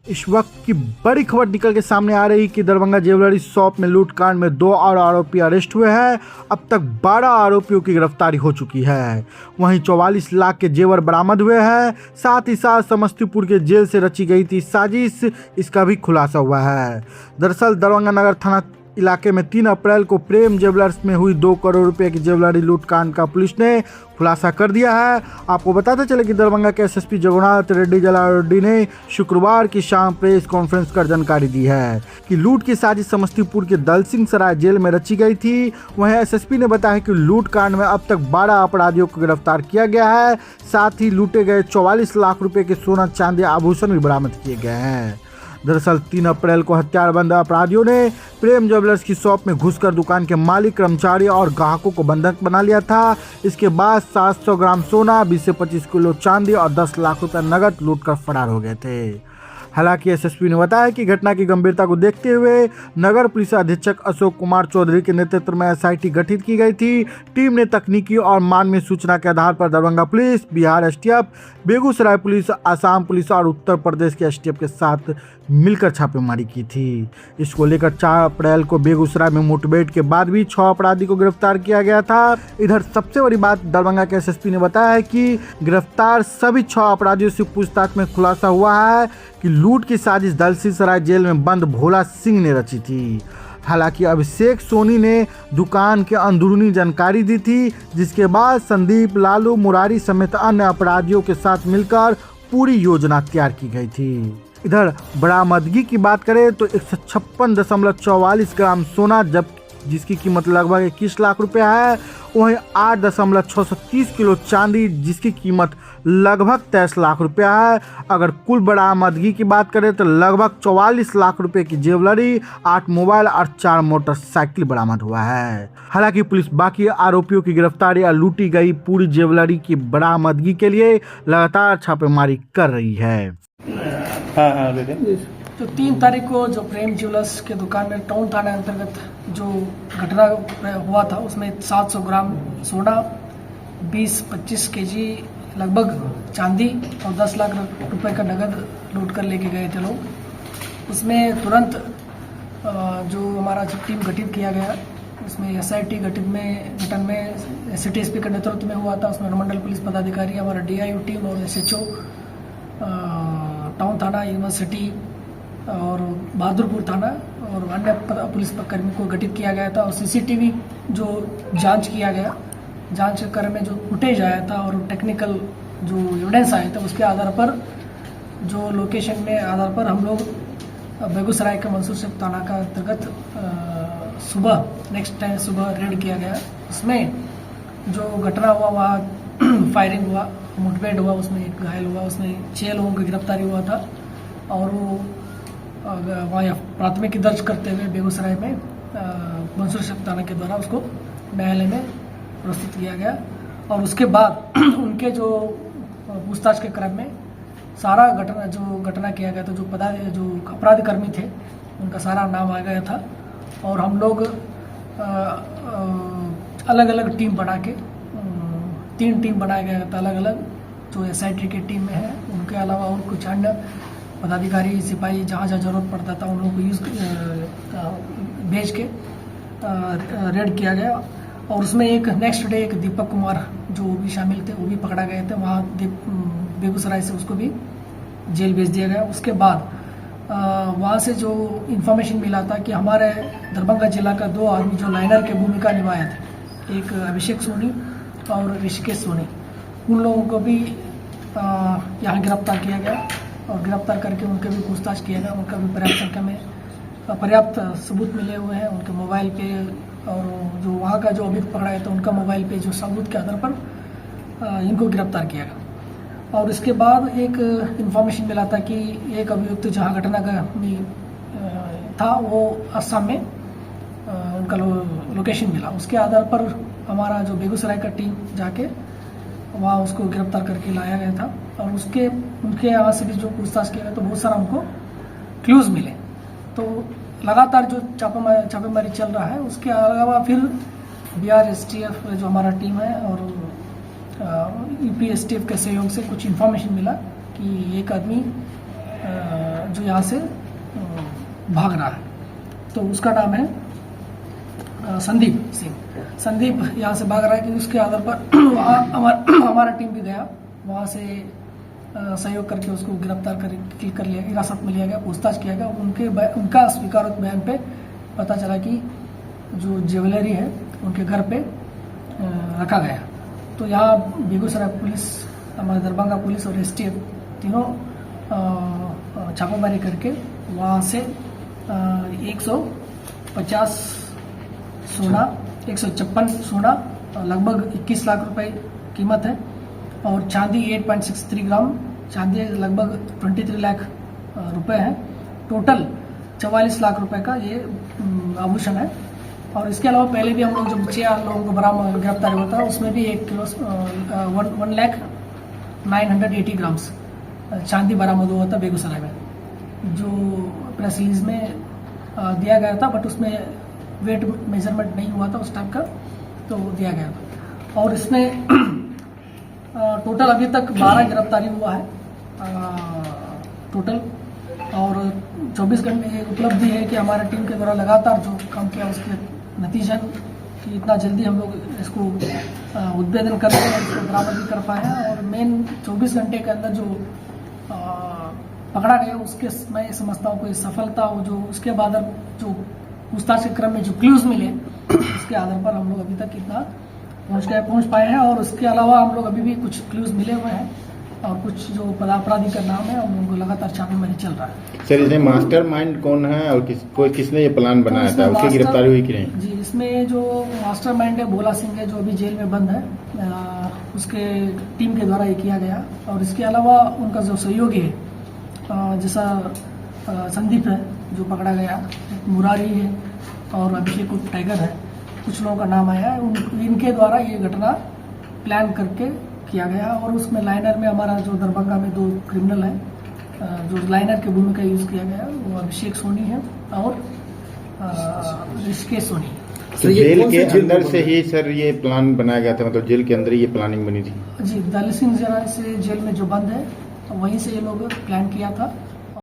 इस वक्त की बड़ी खबर निकल के सामने आ रही कि दरभंगा ज्वेलरी शॉप में लूटकांड में 2 और आरोपी अरेस्ट हुए हैं। अब तक 12 आरोपियों की गिरफ्तारी हो चुकी है। वहीं 44 लाख के जेवर बरामद हुए हैं। साथ ही साथ समस्तीपुर के जेल से रची गई थी साजिश, इसका भी खुलासा हुआ है। दरअसल दरभंगा नगर थाना इलाके में 3 अप्रैल को प्रेम ज्वेलर्स में हुई 2 करोड़ रुपए की ज्वेलरी लूटकांड का पुलिस ने खुलासा कर दिया है। आपको बताते चले कि दरभंगा के एसएसपी जगन्नाथ रेड्डी जलारेड्डी ने शुक्रवार की शाम प्रेस कॉन्फ्रेंस कर जानकारी दी है कि लूट की साजिश समस्तीपुर के दलसिंह सराय जेल में रची गई थी। वहीं एसएसपी ने बताया कि लूट कांड में अब तक 12 अपराधियों को गिरफ्तार किया गया है। साथ ही लूटे गए 44 लाख रुपए के सोना चांदी आभूषण भी बरामद किए गए हैं। दरअसल 3 अप्रैल को हथियारबंद अपराधियों ने प्रेम ज्वेलर्स की शॉप में घुसकर दुकान के मालिक, कर्मचारी और ग्राहकों को बंधक बना लिया था। इसके बाद 700 ग्राम सोना, 20 से 25 किलो चांदी और 10 लाख रुपए नकद लूटकर फरार हो गए थे। हालांकि एसएसपी ने बताया कि घटना की गंभीरता को देखते हुए नगर पुलिस अधीक्षक अशोक कुमार चौधरी के नेतृत्व में एसआईटी गठित की गई थी। टीम ने तकनीकी और मानवीय सूचना के आधार पर Darbhanga police, Bihar STF, Begusarai police, Assam police और उत्तर प्रदेश के एसटीएफ के साथ मिलकर छापेमारी की थी। इसको लेकर 4 अप्रैल को बेगूसराय में मुठभेड़ के बाद भी 6 अपराधी को गिरफ्तार किया गया था। इधर सबसे बड़ी बात दरभंगा के एसएसपी ने बताया है कि गिरफ्तार सभी 6 अपराधियों से पूछताछ में खुलासा हुआ है कि लूट की साजिश दलसिंह सराय जेल में बंद भोला सिंह ने रची थी। हालांकि अभिषेक सोनी ने दुकान के अंदरूनी जानकारी दी थी, जिसके बाद संदीप, लालू, मुरारी समेत अन्य अपराधियों के साथ मिलकर पूरी योजना तैयार की गई थी। इधर बरामदगी की बात करें तो 156.44 ग्राम सोना जब्त, जिसकी कीमत लगभग 21 लाख रुपए है। वहीं 8.630 किलो चांदी, जिसकी कीमत लगभग 23 लाख रुपया है। अगर कुल बरामदगी की बात करें तो लगभग 44 लाख रुपए की ज्वेलरी, 8 मोबाइल और 4 मोटरसाइकिल बरामद हुआ है। हालांकि पुलिस बाकी आरोपियों की गिरफ्तारी और लूटी गई पूरी ज्वेलरी की बरामदगी के लिए लगातार छापेमारी कर रही है। जो 3 तारीख को जो प्रेम ज्वेलर्स के दुकान में टाउन थाना अंतर्गत जो घटना हुआ था, उसमें 700 ग्राम सोना, 20-25 केजी लगभग चांदी और 10 लाख रुपए का नगद लूट कर लेके गए थे लोग। उसमें तुरंत जो हमारा जो टीम गठित किया गया, उसमें एसआईटी गठन में सिटी एसपी के नेतृत्व में हुआ था। उसमें अनुमंडल पुलिस पदाधिकारी, हमारा डीआईओ टीम और एसएचओ, टाउन थाना, यूनिवर्सिटी और बहादुरपुर थाना और अन्य पुलिस कर्मी को गठित किया गया था। और सीसीटीवी जो जांच किया गया, जांच कर में जो फुटेज आया था और टेक्निकल जो एविडेंस आया था, उसके आधार पर जो लोकेशन में आधार पर हम लोग बेगूसराय के मंसूर शेख थाना का अंतर्गत नेक्स्ट टाइम सुबह रेड किया गया। उसमें जो घटना हुआ वहाँ फायरिंग हुआ, मुठभेड़ हुआ, उसमें एक घायल हुआ, उसमें 6 लोगों की गिरफ्तारी हुआ था। और वो वहाँ प्राथमिकी दर्ज करते हुए बेगूसराय में मंसूर शेख थाना के द्वारा उसको न्यायालय में प्रस्तुत किया गया। और उसके बाद उनके जो पूछताछ के क्रम में सारा घटना किया गया था, जो अपराध कर्मी थे उनका सारा नाम आ गया था। और हम लोग अलग अलग टीम बना के 3 टीम बनाया गया था अलग अलग, जो एसआईटी की टीम में है। उनके अलावा और कुछ अन्य पदाधिकारी, सिपाही, जहाँ जरूरत पड़ता था उन लोगों को भेज के रेड किया गया। और उसमें एक नेक्स्ट डे एक दीपक कुमार जो भी शामिल थे, वो भी पकड़ा गए थे। वहाँ बेगूसराय से उसको भी जेल भेज दिया गया। उसके बाद वहाँ से जो इन्फॉर्मेशन मिला था कि हमारे दरभंगा जिला का 2 आदमी जो लाइनर की भूमिका निभाए थे, एक अभिषेक सोनी और ऋषिकेश सोनी, उन लोगों को भी यहाँ गिरफ्तार किया गया। और गिरफ्तार करके उनके भी पूछताछ किया गया। उनका भी पर्याप्त संख्या में पर्याप्त सबूत मिले हुए हैं उनके मोबाइल पे, और जो वहाँ का जो अभियुक्त पकड़ा है तो उनका मोबाइल पे जो सबूत के आधार पर इनको गिरफ्तार किया गया। और इसके बाद एक इन्फॉर्मेशन मिला था कि एक अभियुक्त जहाँ घटना का था वो असम में उनका लोकेशन मिला। उसके आधार पर हमारा जो बेगूसराय का टीम जाके वहाँ उसको गिरफ्तार करके लाया गया था। और उनके यहाँ से भी जो पूछताछ किया गया तो बहुत सारा उनको क्लूज मिले। तो लगातार जो छापेमारी चल रहा है, उसके अलावा फिर बिहार एसटीएफ जो हमारा टीम है और यूपी एसटीएफ के सहयोग से कुछ इन्फॉर्मेशन मिला कि एक आदमी जो यहाँ से भाग रहा है। तो उसका नाम है संदीप सिंह। संदीप यहाँ से भाग रहा है कि उसके आधार पर हमारा टीम भी गया, वहाँ से सहयोग करके उसको गिरफ्तार कर लिया, हिरासत में लिया गया, पूछताछ किया गया। उनका स्वीकारोक्त बयान पे पता चला कि जो ज्वेलरी है उनके घर पे रखा गया। तो यहाँ बेगूसराय पुलिस, हमारे दरभंगा पुलिस और एसटीएफ तीनों छापामारी करके वहाँ से 150 सोना, 156 सोना, लगभग 21 लाख रुपए कीमत है, और चांदी 8.63 ग्राम चांदी लगभग 23 लाख रुपए है। टोटल 44 लाख रुपए का ये आभूषण है। और इसके अलावा पहले भी हम लोग जब 6 लोगों को बरामद गिरफ्तार हुआ था, उसमें भी 1,09,80 ग्राम्स चांदी बरामद हुआ था बेगूसराय में, जो प्रेस रिलीज में दिया गया था, बट उसमें वेट मेजरमेंट नहीं हुआ था उस टाइप का, तो दिया गया था। और इसमें टोटल अभी तक 12 गिरफ्तारी हुआ है टोटल, और 24 घंटे उपलब्धि है कि हमारे टीम के द्वारा लगातार जो काम किया उसके नतीजन कि इतना जल्दी हम लोग इसको उद्भेदन कर रहे हैं, इसको बरामद भी कर पाए हैं। और मेन 24 घंटे के अंदर जो पकड़ा गया उसके मैं समझता हूँ कोई सफलता हो, जो उसके बाद जो पूछताछ के क्रम में जो क्लूज मिले उसके आधार पर हम लोग अभी तक इतना पहुंच पाए हैं। और उसके अलावा हम लोग अभी भी कुछ क्लूज मिले हुए हैं, और कुछ जो अपराधी का नाम है उनको लगातार छापेमारी चल रहा है। सर, इसमें मास्टरमाइंड कौन है और किसने ये प्लान बनाया था, उसकी गिरफ्तारी हुई कि नहीं? जी, इसमें जो मास्टरमाइंड है भोला सिंह है, जो अभी जेल में बंद है, उसके टीम के द्वारा ये किया गया। और इसके अलावा उनका जो सहयोगी है, जैसा संदीप है जो पकड़ा गया, मुरारी है और अभिषेक टाइगर है, कुछ लोगों का नाम आया है। इनके द्वारा ये घटना प्लान करके किया गया। और उसमें लाइनर में हमारा जो दरभंगा में 2 क्रिमिनल है, जो लाइनर की भूमिका यूज किया गया, वो अभिषेक सोनी है और ऋषिकेश सोनी। तो जेल के अंदर से ही सर ये प्लान बनाया गया था, मतलब जेल के अंदर ही ये प्लानिंग बनी थी? जी, दल सिंह जरा से जेल में जो बंद है, तो वहीं से ये लोग प्लान किया था।